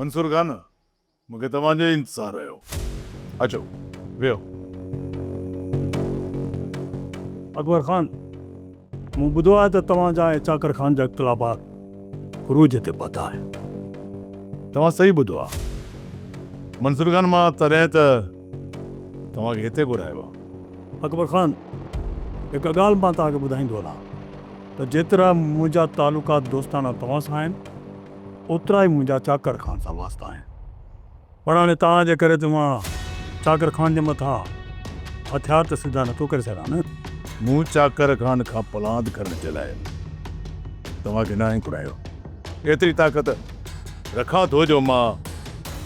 मंसूर खान मूंखे तव्हांजो इंतज़ारु रहियो। अचो वियो। अकबर खान, मूं ॿुधो आहे त तव्हांजा ऐं चाकर खान जा इख़्तिलाफ़ात ख़ुरूज ते पता आहे। तव्हां सही ॿुधो आहे मंसूर खान, मां तॾहिं त तव्हांखे हिते घुरायो आहे। अकबर खान, हिकु ॻाल्हि मां तव्हांखे ॿुधाईंदो हलां त जेतिरा मुंहिंजा तालुकात दोस्ताना तव्हां सां आहिनि, ओतिरा ई मुंहिंजा चाकर खान सां वास्ता आहिनि। पर हाणे तव्हांजे करे त मां चाकर खान जे मथां हथियार त सिधा नथो करे सघां न। मूं चाकर खान खां पलांद करण जे लाइ तव्हांखे न आहे घुरायो। एतिरी ताक़त रखां थो जो मां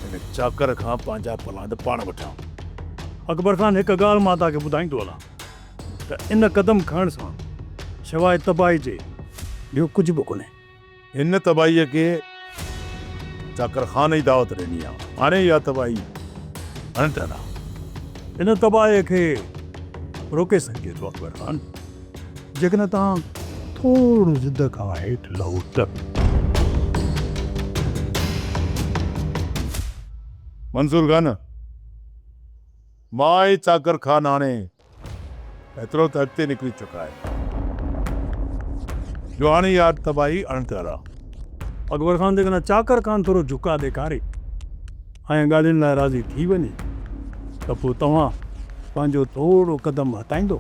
हिन चाकर खां पंहिंजा पलांद पाण वठां। अकबर खान, हिकु ॻाल्हि मां तव्हांखे ॿुधाईंदो हलां त इन क़दम खणण सां सवाइ तबाही जे ॿियो कुझु बि कोन्हे। हिन तबाहीअ खे चाकर खान ई दावत ॾिनी आहे। हाणे इहा तबाही अनंतर आहे। इन तबाहीअ खे रोके सघिजे थो अकबर खान, जेकॾहिं तव्हां थोरो ज़िद खां हेठि लहो त। मंसूर खान, मां ई चाकर खान हाणे एतिरो त अॻिते निकिरी चुका आहे जो हाणे इहा तबाही अणतर आहे। अकबर खान, जेकॾहिं चाकर खान थोरो झुका ॾेखारे ऐं ॻाल्हियुनि लाइ राज़ी थी वञे त पोइ तव्हां पंहिंजो थोरो क़दम हटाईंदो।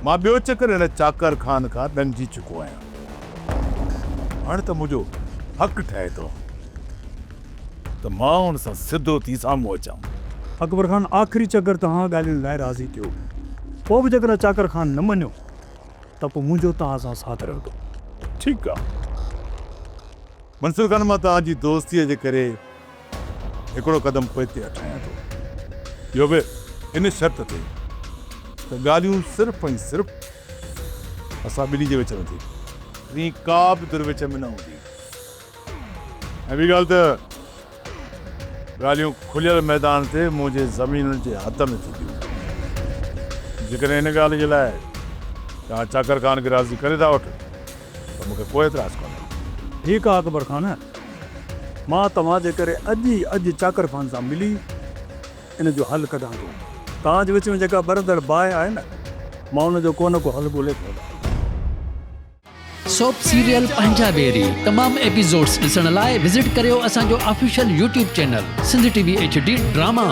मां ॿियो चकर हिन चाकर खान खां ॾंगिजी चुको आहियां। हाणे त मुंहिंजो हक़ ठहे थो त मां हुन सां सिधो थी साम्हूं अचां। अकबर खान, आख़िरी चकर तव्हां ॻाल्हियुनि लाइ राज़ी थियो, पोइ बि जेकॾहिं चाकर खान न मञियो त पोइ मुंहिंजो तव्हां सां साथ रहंदो। ठीकु आहे मंसूर खान, मां तव्हांजी दोस्तीअ जे करे हिकिड़ो क़दम पोइ ते हटायां थो, इहो बि इन शर्त ते त ॻाल्हियूं सिर्फ़ु ऐं सिर्फ़ु असां ॿिन्ही जे विच में थी, ॿी का बि दुर विच में न हूंदी। ऐं ॿी ॻाल्हि त ॻाल्हियूं खुलियल मैदान ते मुंहिंजे ज़मीनुनि जे हद में थींदियूं। जेकॾहिं हिन ॻाल्हि जे लाइ तव्हां चाकर खान खे राज़ी करे था वठो त मूंखे कोई एतिराज़ कोन्हे। ठीकु आहे अकबर खान, मां तव्हांजे करे अॼु चाकर खान सां मिली इन जो हल कढां थो। तव्हांजे विच में जेका बरंदड़ बाहि आहे न, मां हुन जो को न को हल ॻोल्हे थो। सोप सीरियल पंजाबेरी तमाम एपिसोड्स ॾिसण लाइ विज़िट करियो असांजो official YouTube channel Sindh TV HD drama.